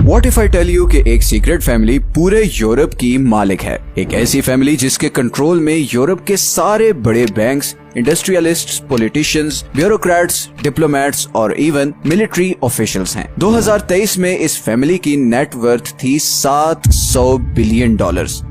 What if I tell you कि एक secret family पूरे यूरोप की मालिक है। एक ऐसी फैमिली जिसके कंट्रोल में यूरोप के सारे बड़े banks, industrialists, politicians, bureaucrats, diplomats और इवन मिलिट्री ऑफिशियल्स हैं। 2023 में इस फैमिली की नेट वर्थ थी $700 बिलियन,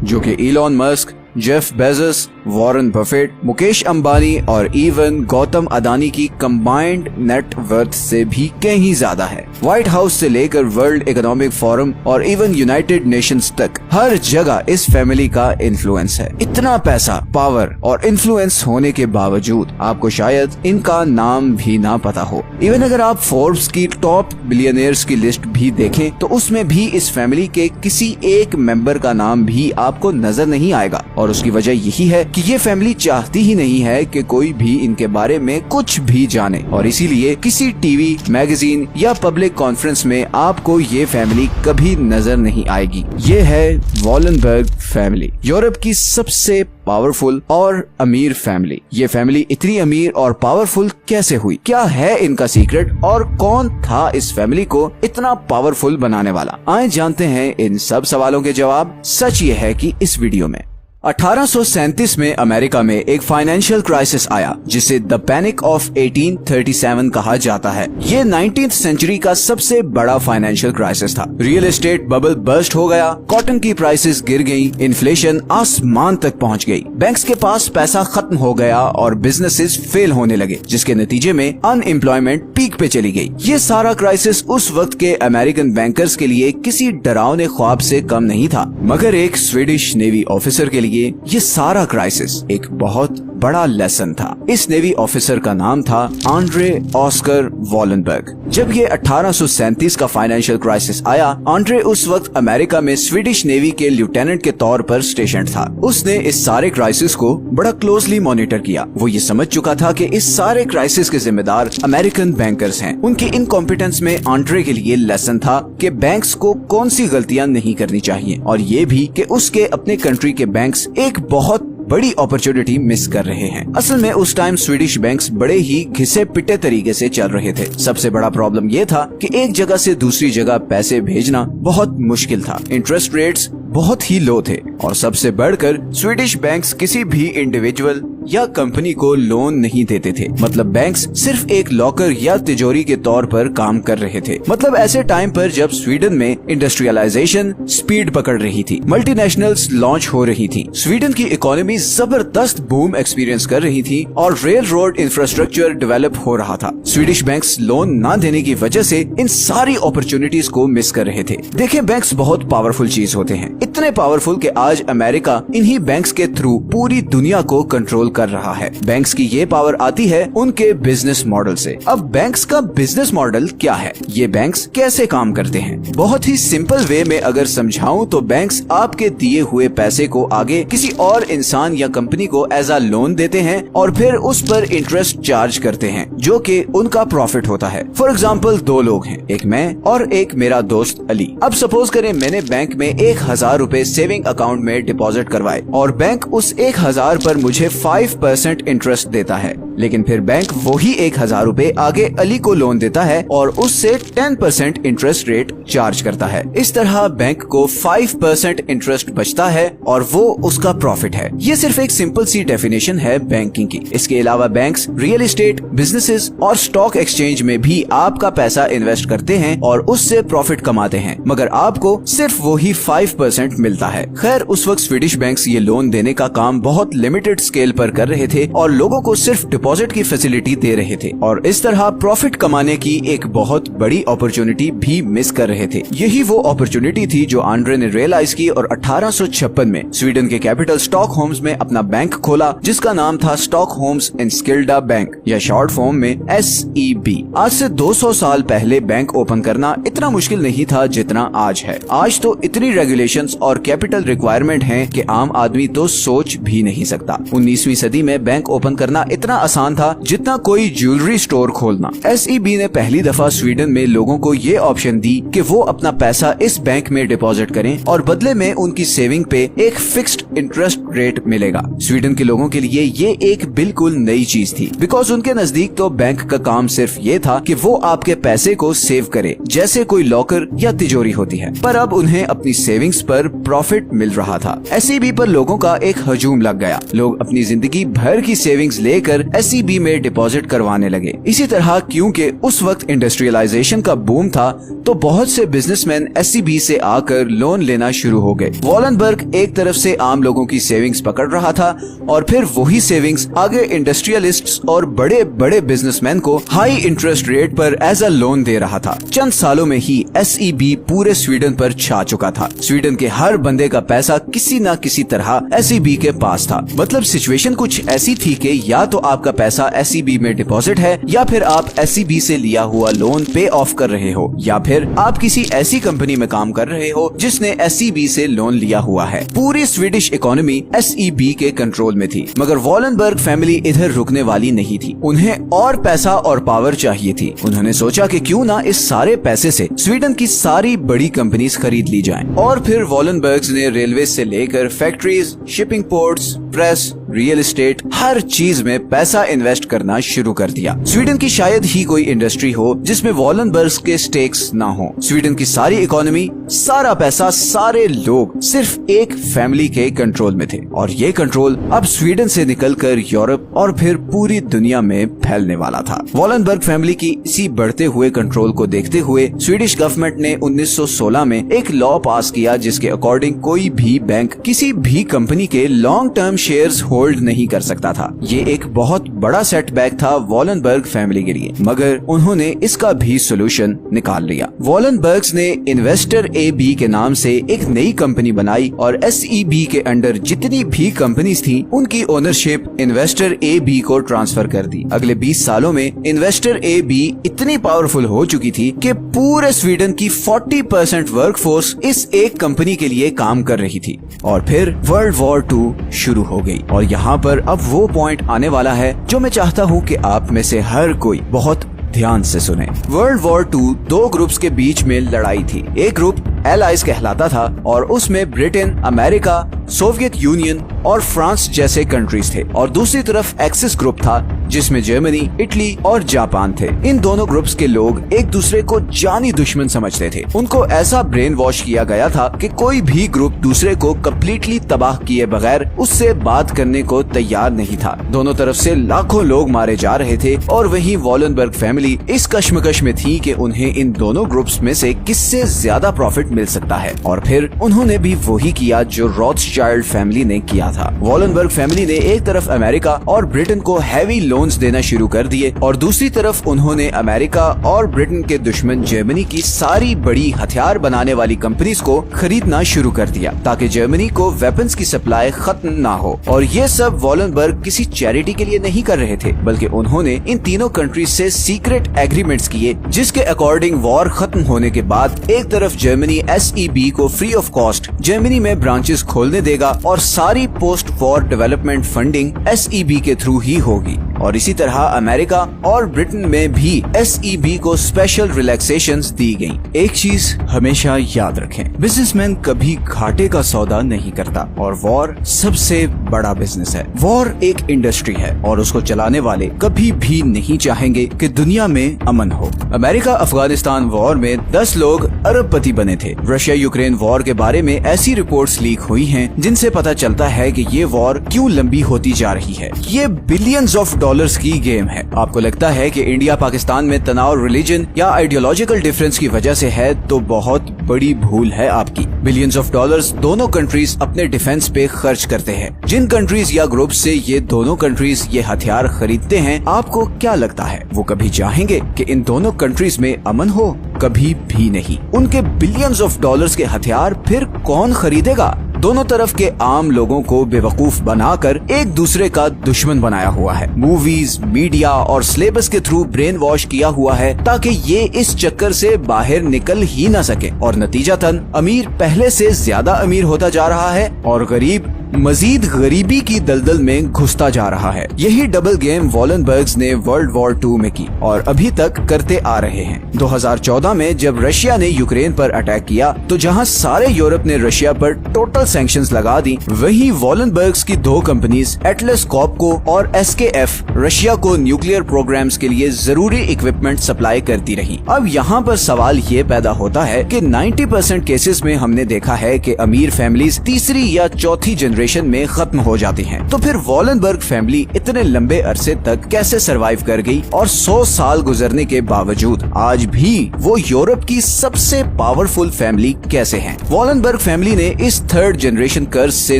जो कि Elon Musk, Jeff Bezos, Warren Buffett, Mukesh Ambani और इवन गौतम अदानी की कंबाइंड नेट वर्थ से भी कहीं ज्यादा है। व्हाइट हाउस से लेकर वर्ल्ड इकोनॉमिक फोरम और इवन यूनाइटेड नेशंस तक हर जगह इस फैमिली का इन्फ्लुएंस है। इतना पैसा, पावर और इन्फ्लुएंस होने के बावजूद आपको शायद इनका नाम भी ना पता हो। इवन अगर आप फोर्ब्स की टॉप बिलियनियर्स की लिस्ट भी देखें तो उसमें भी इस फैमिली के किसी एक मेंबर का नाम भी आपको नजर नहीं आएगा। और उसकी वजह यही है कि ये फैमिली चाहती ही नहीं है कि कोई भी इनके बारे में कुछ भी जाने, और इसीलिए किसी टीवी, मैगजीन या पब्लिक कॉन्फ्रेंस में आपको ये फैमिली कभी नजर नहीं आएगी। ये है वॉलनबर्ग फैमिली, यूरोप की सबसे पावरफुल और अमीर फैमिली। ये फैमिली इतनी अमीर और पावरफुल कैसे हुई? क्या है इनका सीक्रेट और कौन था इस फैमिली को इतना पावरफुल बनाने वाला? आइए जानते हैं इन सब सवालों के जवाब। सच ये है कि इस वीडियो में 1837 में अमेरिका में एक फाइनेंशियल क्राइसिस आया जिसे द पैनिक ऑफ 1837 कहा जाता है। ये 19th सेंचुरी का सबसे बड़ा फाइनेंशियल क्राइसिस था। रियल एस्टेट बबल बर्स्ट हो गया, कॉटन की प्राइसेस गिर गई, इन्फ्लेशन आसमान तक पहुंच गई, बैंक्स के पास पैसा खत्म हो गया और बिजनेसेस फेल होने लगे, जिसके नतीजे में अनएम्प्लॉयमेंट पीक पे चली गई। ये सारा क्राइसिस उस वक्त के अमेरिकन बैंकर्स के लिए किसी डरावने ख्वाब से कम नहीं था, मगर एक स्वीडिश नेवी ऑफिसर के लिए ये सारा क्राइसिस एक बहुत बड़ा लेसन था। इस नेवी ऑफिसर का नाम था आंड्रे ऑस्कर वॉलनबर्ग। जब ये 1837 का फाइनेंशियल क्राइसिस आया, आंड्रे उस वक्त अमेरिका में स्वीडिश नेवी के लेफ्टिनेंट के तौर पर स्टेशन था। उसने इस सारे क्राइसिस को बड़ा क्लोजली मॉनिटर किया। वो ये समझ चुका था कि इस सारे क्राइसिस के जिम्मेदार अमेरिकन बैंकर्स हैं। उनकी इनकॉम्पिटेंस में आंड्रे के लिए लेसन था कि बैंक्स को कौन सी गलतियां नहीं करनी चाहिए, और ये भी कि उसके अपने कंट्री के बैंक्स एक बहुत बड़ी अपॉर्चुनिटी मिस कर रहे हैं। असल में उस टाइम स्वीडिश बैंक्स बड़े ही घिसे पिटे तरीके से चल रहे थे। सबसे बड़ा प्रॉब्लम ये था कि एक जगह से दूसरी जगह पैसे भेजना बहुत मुश्किल था। इंटरेस्ट रेट्स बहुत ही लो थे, और सबसे बढ़कर स्वीडिश बैंक्स किसी भी इंडिविजुअल या कंपनी को लोन नहीं देते थे। मतलब बैंक्स सिर्फ एक लॉकर या तिजोरी के तौर पर काम कर रहे थे। मतलब ऐसे टाइम पर जब स्वीडन में इंडस्ट्रियलाइजेशन स्पीड पकड़ रही थी, मल्टीनेशनल्स लॉन्च हो रही थी, स्वीडन की इकोनॉमी जबरदस्त बूम एक्सपीरियंस कर रही थी और रेल रोड इंफ्रास्ट्रक्चर डेवलप हो रहा था। स्वीडिश बैंक्स लोन न देने की वजह से इन सारी अपॉर्चुनिटीज को मिस कर रहे थे। देखें, बैंक्स बहुत पावरफुल चीज होते हैं, इतने पावरफुल कि आज अमेरिका इन्हीं बैंक्स के थ्रू पूरी दुनिया को कंट्रोल कर रहा है। बैंक्स की ये पावर आती है उनके बिजनेस मॉडल से। अब बैंक्स का बिजनेस मॉडल क्या है? ये बैंक्स कैसे काम करते हैं? बहुत ही सिंपल वे में अगर समझाऊं तो बैंक्स आपके दिए हुए पैसे को आगे किसी और इंसान या कंपनी को एज अ लोन देते हैं और फिर उस पर इंटरेस्ट चार्ज करते हैं, जो कि उनका प्रॉफिट होता है। फॉर एग्जाम्पल, दो लोग हैं, एक मैं और एक मेरा दोस्त अली। अब सपोज करें मैंने बैंक में 1000 रुपए सेविंग अकाउंट में डिपॉजिट करवाए और बैंक उस 1000 पर मुझे 5% इंटरेस्ट देता है, लेकिन फिर बैंक वही 1000 रुपए आगे अली को लोन देता है और उससे 10% इंटरेस्ट रेट चार्ज करता है। इस तरह बैंक को 5% इंटरेस्ट बचता है और वो उसका प्रॉफिट है। ये सिर्फ एक सिंपल सी डेफिनेशन है बैंकिंग की। इसके अलावा बैंक्स रियल एस्टेट, बिजनेसेस और स्टॉक एक्सचेंज में भी आपका पैसा इन्वेस्ट करते हैं और उससे प्रॉफिट कमाते हैं, मगर आपको सिर्फ वही 5% मिलता है। खैर, उस वक्त स्वीडिश बैंक्स ये लोन देने का काम बहुत लिमिटेड स्केल पर कर रहे थे और लोगों को सिर्फ डिपॉजिट की फैसिलिटी दे रहे थे, और इस तरह प्रॉफिट कमाने की एक बहुत बड़ी अपॉर्चुनिटी भी मिस कर रहे थे। यही वो अपॉर्चुनिटी थी जो आंड्रे ने रियलाइज की और 1856 में स्वीडन के कैपिटल स्टॉकहोम्स में अपना बैंक खोला, जिसका नाम था स्टॉकहोम्स एनस्किल्डा बैंक, या शॉर्ट फॉर्म में SEB। आज से 200 साल पहले बैंक ओपन करना इतना मुश्किल नहीं था जितना आज है। आज तो इतनी रेगुलेशंस और कैपिटल रिक्वायरमेंट हैं कि आम आदमी तो सोच भी नहीं सकता। 19वीं सदी में बैंक ओपन करना इतना आसान था जितना कोई ज्वेलरी स्टोर खोलना। SEB ने पहली दफा स्वीडन में लोगों को ये ऑप्शन दी कि वो अपना पैसा इस बैंक में डिपॉजिट करें और बदले में उनकी सेविंग पे एक फिक्स्ड इंटरेस्ट रेट मिलेगा। स्वीडन के लोगों के लिए ये एक बिल्कुल नई चीज थी, बिकॉज उनके नजदीक तो बैंक का काम सिर्फ ये था कि वो आपके पैसे को सेव करे, जैसे कोई लॉकर या तिजोरी होती है। पर अब उन्हें अपनी सेविंग्स पर प्रॉफिट मिल रहा था। SEB पर लोगों का एक हजूम लग गया। लोग अपनी जिंदगी भर की सेविंग्स लेकर SEB में डिपॉजिट करवाने लगे। इसी तरह क्योंकि उस वक्त इंडस्ट्रियलाइजेशन का बूम था, तो बहुत से बिजनेसमैन SEB से आकर लोन लेना शुरू हो गए। वॉलनबर्ग एक तरफ से आम लोगों की सेविंग्स पकड़ रहा था और फिर वही सेविंग्स आगे इंडस्ट्रियलिस्ट्स और बड़े बड़े बिजनेसमैन को हाई इंटरेस्ट रेट पर एज अ लोन दे रहा था। चंद सालों में ही SEB पूरे स्वीडन पर छा चुका था। स्वीडन के हर बंदे का पैसा किसी न किसी तरह SEB के पास था। मतलब सिचुएशन कुछ ऐसी थी कि या तो आपका पैसा SEB में डिपॉजिट है, या फिर आप SEB से लिया हुआ लोन पे ऑफ कर रहे हो, या फिर आप किसी ऐसी कंपनी में काम कर रहे हो जिसने SEB से लोन लिया हुआ है। पूरी स्वीडिश इकोनॉमी SEB के कंट्रोल में थी। मगर वॉलनबर्ग फैमिली इधर रुकने वाली नहीं थी। उन्हें और पैसा और पावर चाहिए थी। उन्होंने सोचा कि क्यों ना इस सारे पैसे से स्वीडन की सारी बड़ी कंपनीज खरीद ली जाएं। और फिर वॉलनबर्ग्स ने रेलवे से लेकर factories, shipping ports, press, real estate, हर चीज में पैसा इन्वेस्ट करना शुरू कर दिया। स्वीडन की शायद ही कोई इंडस्ट्री हो जिसमें वॉलनबर्ग्स के स्टेक्स ना हो। स्वीडन की सारी इकोनॉमी, सारा पैसा, सारे लोग सिर्फ एक फैमिली के कंट्रोल में थे। और ये कंट्रोल अब स्वीडन से निकलकर यूरोप और फिर पूरी दुनिया में फैलने वाला था। वॉलनबर्ग फैमिली की इसी बढ़ते हुए कंट्रोल को देखते हुए स्वीडिश गवर्नमेंट ने 1916 में एक लॉ पास किया जिसके अकॉर्डिंग कोई भी बैंक किसी भी कंपनी के लॉन्ग टर्म शेयर्स होल्ड नहीं कर सकता था। ये एक बहुत बड़ा सेटबैक था वॉलनबर्ग फैमिली के लिए, मगर उन्होंने इसका भी सोल्यूशन निकाल लिया। वॉलनबर्ग्स ने इन्वेस्टर AB के नाम से एक नई कंपनी बनाई और SEB के अंडर जितनी भी कंपनीज थी उनकी ओनरशिप इन्वेस्टर AB को ट्रांसफर कर दी। अगले 20 सालों में इन्वेस्टर AB इतनी पावरफुल हो चुकी थी कि पूरे स्वीडन की 40% वर्कफोर्स इस एक कंपनी के लिए काम कर रही थी। और फिर वर्ल्ड वॉर 2 शुरू हो गई। और यहाँ पर अब वो पॉइंट आने वाला है जो मैं चाहता हूँ कि आप में से हर कोई बहुत ध्यान से सुने। वर्ल्ड वॉर 2 दो ग्रुप्स के बीच में लड़ाई थी। एक ग्रुप एलाइज कहलाता था और उसमें ब्रिटेन, अमेरिका, सोवियत यूनियन और फ्रांस जैसे कंट्रीज थे, और दूसरी तरफ एक्सिस ग्रुप था जिसमें जर्मनी, इटली और जापान थे। इन दोनों ग्रुप्स के लोग एक दूसरे को जानी दुश्मन समझते थे। उनको ऐसा ब्रेन वॉश किया गया था कि कोई भी ग्रुप दूसरे को कम्प्लीटली तबाह किए बगैर उससे बात करने को तैयार नहीं था। दोनों तरफ से लाखों लोग मारे जा रहे थे और वहीं वॉलनबर्ग फैमिली इस कश्मकश में थी कि उन्हें इन दोनों ग्रुप्स में से किससे ज्यादा प्रॉफिट मिल सकता है। और फिर उन्होंने भी वही किया जो रॉथस्चाइल्ड फैमिली ने किया था। वॉलनबर्ग फैमिली ने एक तरफ अमेरिका और ब्रिटेन को हैवी लोन्स देना शुरू कर दिए और दूसरी तरफ उन्होंने अमेरिका और ब्रिटेन के दुश्मन जर्मनी की सारी बड़ी हथियार बनाने वाली कंपनीज को खरीदना शुरू कर दिया ताकि जर्मनी को वेपन्स की सप्लाई खत्म ना हो। और ये सब वॉलनबर्ग किसी चैरिटी के लिए नहीं कर रहे थे, बल्कि उन्होंने इन तीनों कंट्रीज से सीक्रेट एग्रीमेंट्स किए जिसके अकॉर्डिंग वॉर खत्म होने के बाद एक तरफ जर्मनी SEB को फ्री ऑफ कॉस्ट जर्मनी में ब्रांचेस खोलने देगा और सारी post war development funding SEB के थ्रू ही होगी। और इसी तरह अमेरिका और ब्रिटेन में भी SEB को स्पेशल रिलैक्सेशंस दी गयी। एक चीज हमेशा याद रखें, बिजनेसमैन कभी घाटे का सौदा नहीं करता और वॉर सबसे बड़ा बिजनेस है। वॉर एक इंडस्ट्री है और उसको चलाने वाले कभी भी नहीं चाहेंगे कि दुनिया में अमन हो। अमेरिका अफगानिस्तान वॉर में 10 लोग अरबपति बने थे। रशिया यूक्रेन वॉर के बारे में ऐसी रिपोर्ट्स लीक हुई हैं जिनसे पता चलता है कि ये वॉर क्यों लंबी होती जा रही है। ये बिलियंस ऑफ डॉलर्स की गेम है। आपको लगता है कि इंडिया पाकिस्तान में तनाव रिलीजन या आइडियोलॉजिकल डिफरेंस की वजह से है, तो बहुत बड़ी भूल है आपकी। बिलियंस ऑफ डॉलर्स दोनों कंट्रीज अपने डिफेंस पे खर्च करते हैं। जिन कंट्रीज या ग्रुप से ये दोनों कंट्रीज ये हथियार खरीदते हैं, आपको क्या लगता है वो कभी चाहेंगे कि इन दोनों कंट्रीज में अमन हो? कभी भी नहीं। उनके बिलियंस ऑफ डॉलर्स के हथियार फिर कौन खरीदेगा? दोनों तरफ के आम लोगों को बेवकूफ बनाकर एक दूसरे का दुश्मन बनाया हुआ है। मूवीज, मीडिया और सिलेबस के थ्रू ब्रेन वॉश किया हुआ है ताकि ये इस चक्कर से बाहर निकल ही ना सके और नतीजतन अमीर पहले से ज्यादा अमीर होता जा रहा है और गरीब मजीद गरीबी की दलदल में घुसता जा रहा है। यही डबल गेम वॉलनबर्ग्स ने वर्ल्ड वॉर 2 में की और अभी तक करते आ रहे हैं। 2014 में जब रशिया ने यूक्रेन पर अटैक किया तो जहां सारे यूरोप ने रशिया पर टोटल सैंक्शंस लगा दी, वहीं वॉलनबर्ग्स की 2 कंपनीज एटलस कॉर्पको और SKF रशिया को न्यूक्लियर प्रोग्राम्स के लिए जरूरी इक्विपमेंट सप्लाई करती रही। अब यहाँ पर सवाल ये पैदा होता है कि 90% केसेस में हमने देखा है कि अमीर फैमिलीज तीसरी या चौथी जनरेशन में खत्म हो जाती हैं। तो फिर वॉलनबर्ग फैमिली इतने लंबे अरसे तक कैसे सरवाइव कर गई और 100 साल गुजरने के बावजूद आज भी वो यूरोप की सबसे पावरफुल फैमिली कैसे हैं? वॉलनबर्ग फैमिली ने इस 3rd जनरेशन कर्ज से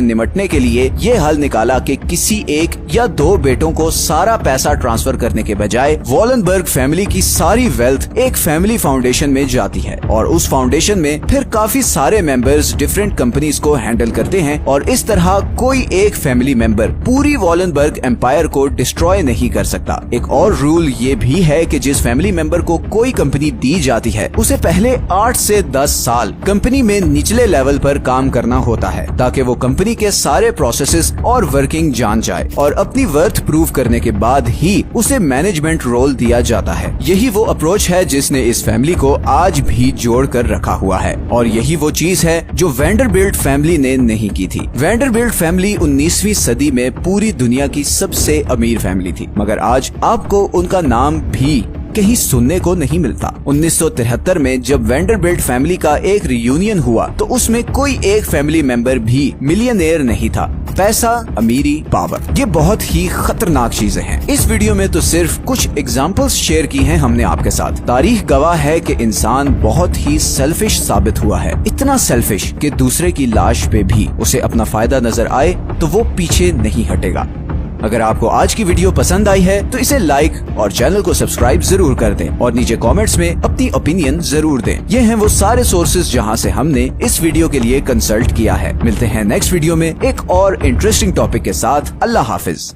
निपटने के लिए ये हल निकाला कि किसी एक या 2 बेटों को सारा पैसा ट्रांसफर करने के बजाय वॉलनबर्ग फैमिली की सारी वेल्थ एक फैमिली फाउंडेशन में जाती है और उस फाउंडेशन में फिर काफी सारे मेंबर्स डिफरेंट कंपनीज को हैंडल करते हैं और इस तरह कोई एक फैमिली मेंबर पूरी वॉलनबर्ग एम्पायर को डिस्ट्रॉय नहीं कर सकता। एक और रूल ये भी है कि जिस फैमिली मेंबर को कोई कंपनी दी जाती है उसे पहले 8 से 10 साल कंपनी में निचले लेवल पर काम करना होता है ताकि वो कंपनी के सारे प्रोसेसेस और वर्किंग जान जाए और अपनी वर्थ प्रूव करने के बाद ही उसे मैनेजमेंट रोल दिया जाता है। यही वो अप्रोच है जिसने इस फैमिली को आज भी जोड़ कर रखा हुआ है और यही वो चीज है जो वेंडरबिल्ट फैमिली ने नहीं की थी। वेंडरबिल्ट फैमिली 19वीं सदी में पूरी दुनिया की सबसे अमीर फैमिली थी, मगर आज आपको उनका नाम भी कहीं सुनने को नहीं मिलता। 1973 में जब वेंडरबिल्ट फैमिली का एक रियूनियन हुआ तो उसमें कोई एक फैमिली मेंबर भी मिलियनेयर नहीं था। पैसा, अमीरी, पावर, ये बहुत ही खतरनाक चीजें हैं। इस वीडियो में तो सिर्फ कुछ एग्जांपल्स शेयर की हैं हमने आपके साथ। तारीख गवाह है कि इंसान बहुत ही सेल्फिश साबित हुआ है, इतना सेल्फिश कि दूसरे की लाश पे भी उसे अपना फायदा नजर आए तो वो पीछे नहीं हटेगा। अगर आपको आज की वीडियो पसंद आई है तो इसे लाइक और चैनल को सब्सक्राइब जरूर कर दें और नीचे कमेंट्स में अपनी ओपिनियन जरूर दें। ये हैं वो सारे सोर्सेज जहां से हमने इस वीडियो के लिए कंसल्ट किया है। मिलते हैं नेक्स्ट वीडियो में एक और इंटरेस्टिंग टॉपिक के साथ। अल्लाह हाफिज।